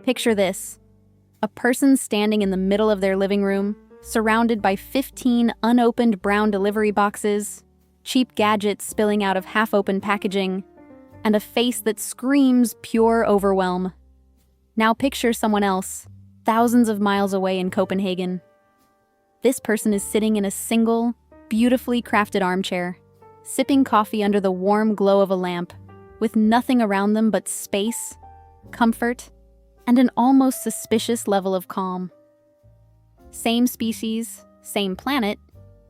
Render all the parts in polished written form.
Picture this: a person standing in the middle of their living room, surrounded by 15 unopened brown delivery boxes, cheap gadgets spilling out of half-open packaging, and a face that screams pure overwhelm. Now picture someone else, thousands of miles away in Copenhagen. This person is sitting in a single, beautifully crafted armchair, sipping coffee under the warm glow of a lamp, with nothing around them but space, comfort, and an almost suspicious level of calm. Same species, same planet,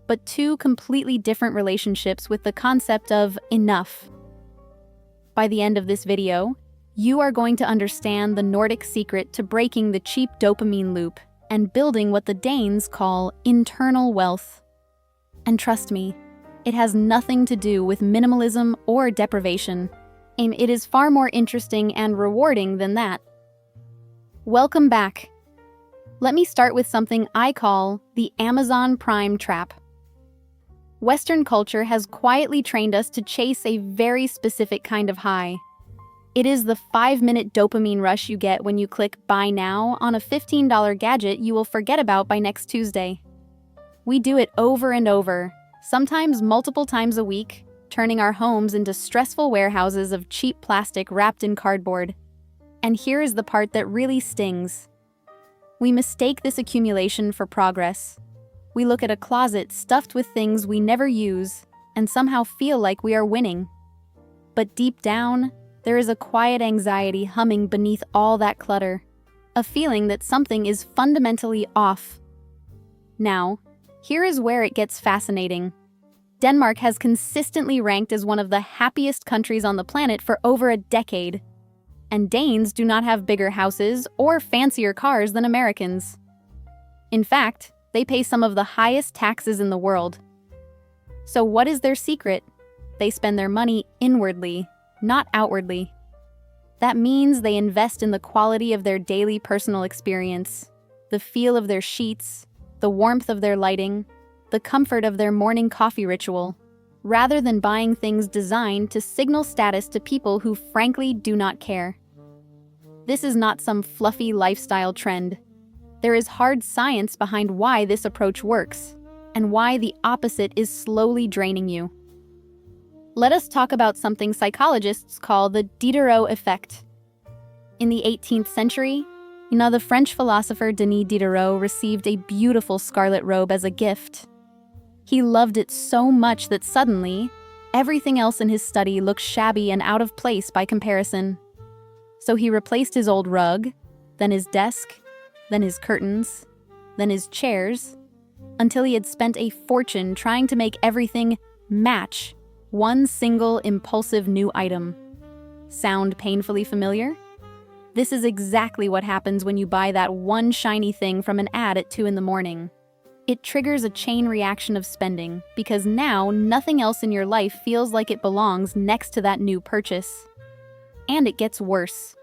but two completely different relationships with the concept of enough. By the end of this video, you are going to understand the Nordic secret to breaking the cheap dopamine loop and building what the Danes call internal wealth. And trust me, it has nothing to do with minimalism or deprivation. It is far more interesting and rewarding than that. Welcome back. Let me start with something I call the Amazon Prime trap. Western culture has quietly trained us to chase a very specific kind of high. It is the 5-minute dopamine rush you get when you click Buy Now on a $15 gadget you will forget about by next Tuesday. We do it over and over, sometimes multiple times a week, turning our homes into stressful warehouses of cheap plastic wrapped in cardboard. And here is the part that really stings. We mistake this accumulation for progress. We look at a closet stuffed with things we never use and somehow feel like we are winning. But deep down, there is a quiet anxiety humming beneath all that clutter, a feeling that something is fundamentally off. Now, here is where it gets fascinating. Denmark has consistently ranked as one of the happiest countries on the planet for over a decade. And Danes do not have bigger houses or fancier cars than Americans. In fact, they pay some of the highest taxes in the world. So what is their secret? They spend their money inwardly, not outwardly. That means they invest in the quality of their daily personal experience, the feel of their sheets, the warmth of their lighting, the comfort of their morning coffee ritual, rather than buying things designed to signal status to people who frankly do not care. This is not some fluffy lifestyle trend. There is hard science behind why this approach works, and why the opposite is slowly draining you. Let us talk about something psychologists call the Diderot Effect. In the 18th century, the French philosopher Denis Diderot received a beautiful scarlet robe as a gift. He loved it so much that suddenly, everything else in his study looked shabby and out of place by comparison. So he replaced his old rug, then his desk, then his curtains, then his chairs, until he had spent a fortune trying to make everything match one single impulsive new item. Sound painfully familiar? This is exactly what happens when you buy that one shiny thing from an ad at 2 a.m. It triggers a chain reaction of spending, because now nothing else in your life feels like it belongs next to that new purchase. And it gets worse.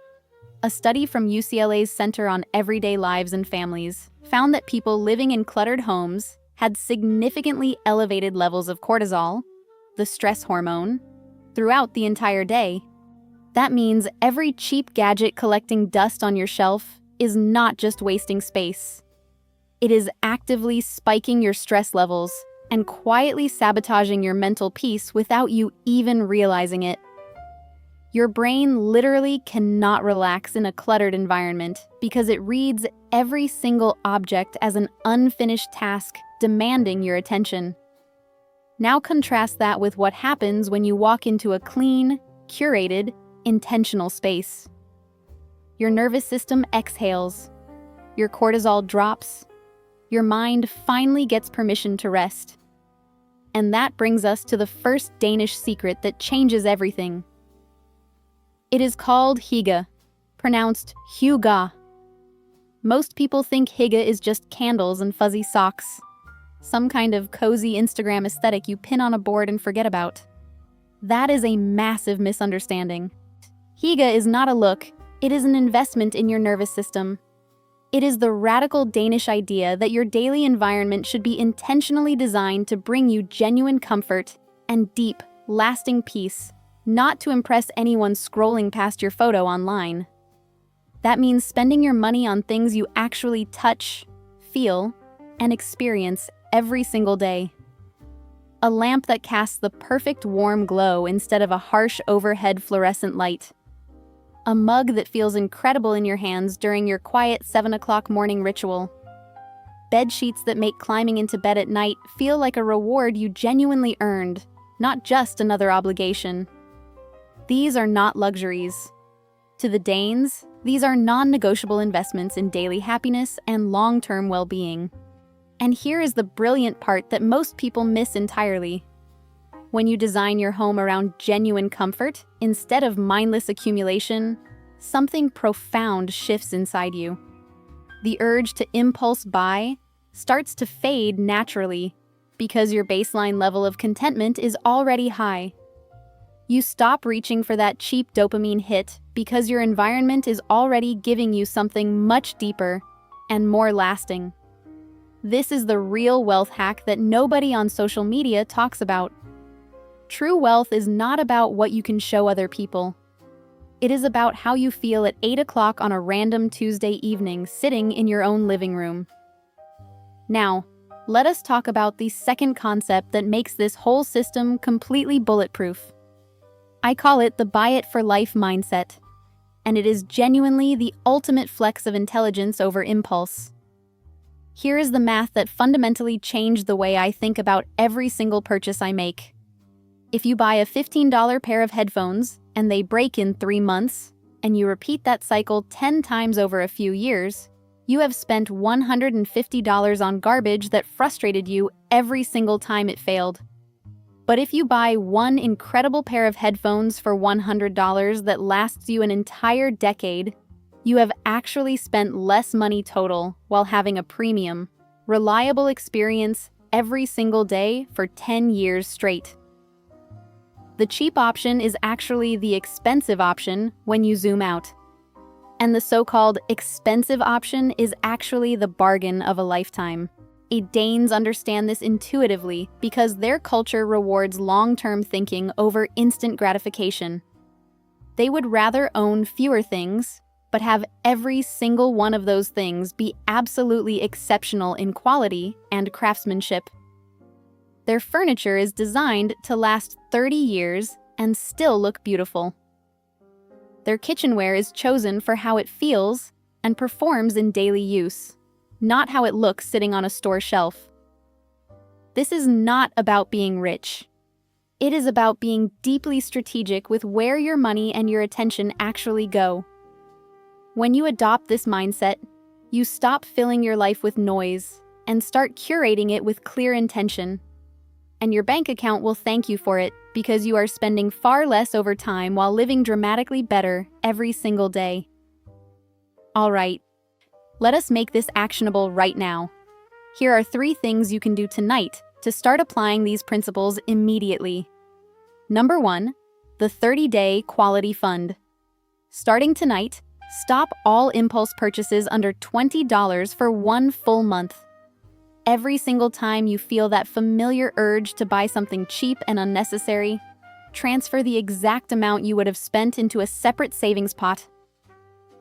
A study from UCLA's Center on Everyday Lives and Families found that people living in cluttered homes had significantly elevated levels of cortisol, the stress hormone, throughout the entire day. That means every cheap gadget collecting dust on your shelf is not just wasting space. It is actively spiking your stress levels and quietly sabotaging your mental peace without you even realizing it. Your brain literally cannot relax in a cluttered environment because it reads every single object as an unfinished task demanding your attention. Now contrast that with what happens when you walk into a clean, curated, intentional space. Your nervous system exhales, your cortisol drops, your mind finally gets permission to rest. And that brings us to the first Danish secret that changes everything. It is called Hygge, pronounced Hygge. Most people think Hygge is just candles and fuzzy socks, some kind of cozy Instagram aesthetic you pin on a board and forget about. That is a massive misunderstanding. Hygge is not a look, it is an investment in your nervous system. It is the radical Danish idea that your daily environment should be intentionally designed to bring you genuine comfort and deep, lasting peace, not to impress anyone scrolling past your photo online. That means spending your money on things you actually touch, feel, and experience every single day. A lamp that casts the perfect warm glow instead of a harsh overhead fluorescent light. A mug that feels incredible in your hands during your quiet 7 o'clock morning ritual. Bed sheets that make climbing into bed at night feel like a reward you genuinely earned, not just another obligation. These are not luxuries. To the Danes, these are non-negotiable investments in daily happiness and long-term well-being. And here is the brilliant part that most people miss entirely. When you design your home around genuine comfort instead of mindless accumulation, something profound shifts inside you. The urge to impulse buy starts to fade naturally because your baseline level of contentment is already high. You stop reaching for that cheap dopamine hit because your environment is already giving you something much deeper and more lasting. This is the real wealth hack that nobody on social media talks about. True wealth is not about what you can show other people. It is about how you feel at 8 o'clock on a random Tuesday evening sitting in your own living room. Now, let us talk about the second concept that makes this whole system completely bulletproof. I call it the buy it for life mindset, and it is genuinely the ultimate flex of intelligence over impulse. Here is the math that fundamentally changed the way I think about every single purchase I make. If you buy a $15 pair of headphones and they break in 3 months, and you repeat that cycle 10 times over a few years, you have spent $150 on garbage that frustrated you every single time it failed. But if you buy one incredible pair of headphones for $100 that lasts you an entire decade, you have actually spent less money total while having a premium, reliable experience every single day for 10 years straight. The cheap option is actually the expensive option when you zoom out. And the so-called expensive option is actually the bargain of a lifetime. Danes understand this intuitively because their culture rewards long-term thinking over instant gratification. They would rather own fewer things, but have every single one of those things be absolutely exceptional in quality and craftsmanship. Their furniture is designed to last 30 years and still look beautiful. Their kitchenware is chosen for how it feels and performs in daily use, not how it looks sitting on a store shelf. This is not about being rich. It is about being deeply strategic with where your money and your attention actually go. When you adopt this mindset, you stop filling your life with noise and start curating it with clear intention. And your bank account will thank you for it because you are spending far less over time while living dramatically better every single day. All right, let us make this actionable right now. Here are 3 things you can do tonight to start applying these principles immediately. Number 1, the 30-day quality fund. Starting tonight, stop all impulse purchases under $20 for 1 full month. Every single time you feel that familiar urge to buy something cheap and unnecessary, transfer the exact amount you would have spent into a separate savings pot.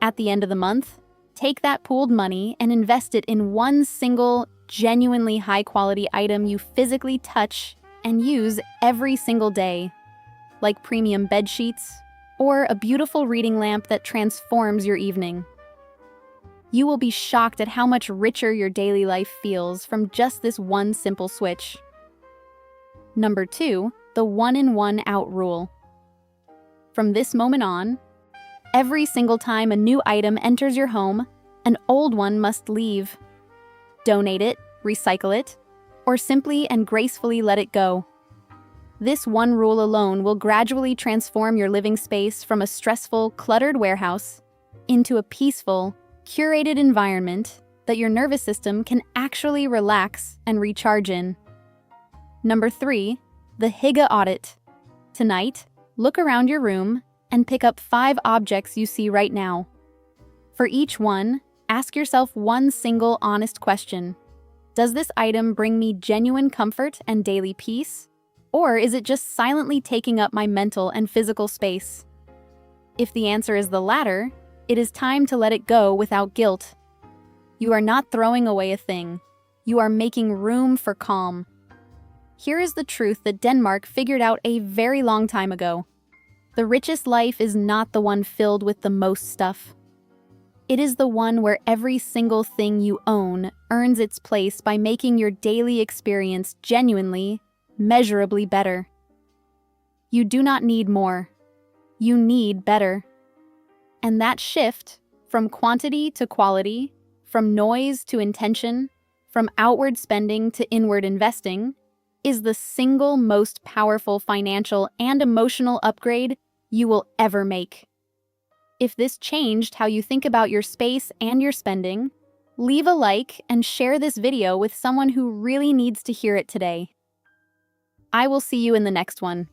At the end of the month, take that pooled money and invest it in one single, genuinely high-quality item you physically touch and use every single day, like premium bed sheets or a beautiful reading lamp that transforms your evening. You will be shocked at how much richer your daily life feels from just this one simple switch. Number 2, the 1-in-1 out rule. From this moment on, every single time a new item enters your home, an old one must leave. Donate it, recycle it, or simply and gracefully let it go. This one rule alone will gradually transform your living space from a stressful, cluttered warehouse into a peaceful, curated environment that your nervous system can actually relax and recharge in. Number 3, the Hygge Audit. Tonight, look around your room and pick up 5 objects you see right now. For each one, ask yourself one single honest question. Does this item bring me genuine comfort and daily peace? Or is it just silently taking up my mental and physical space? If the answer is the latter, It is time to let it go without guilt. You are not throwing away a thing. You are making room for calm. Here is the truth that Denmark figured out a very long time ago. The richest life is not the one filled with the most stuff. It is the one where every single thing you own earns its place by making your daily experience genuinely, measurably better. You do not need more. You need better. And that shift, from quantity to quality, from noise to intention, from outward spending to inward investing, is the single most powerful financial and emotional upgrade you will ever make. If this changed how you think about your space and your spending, leave a like and share this video with someone who really needs to hear it today. I will see you in the next one.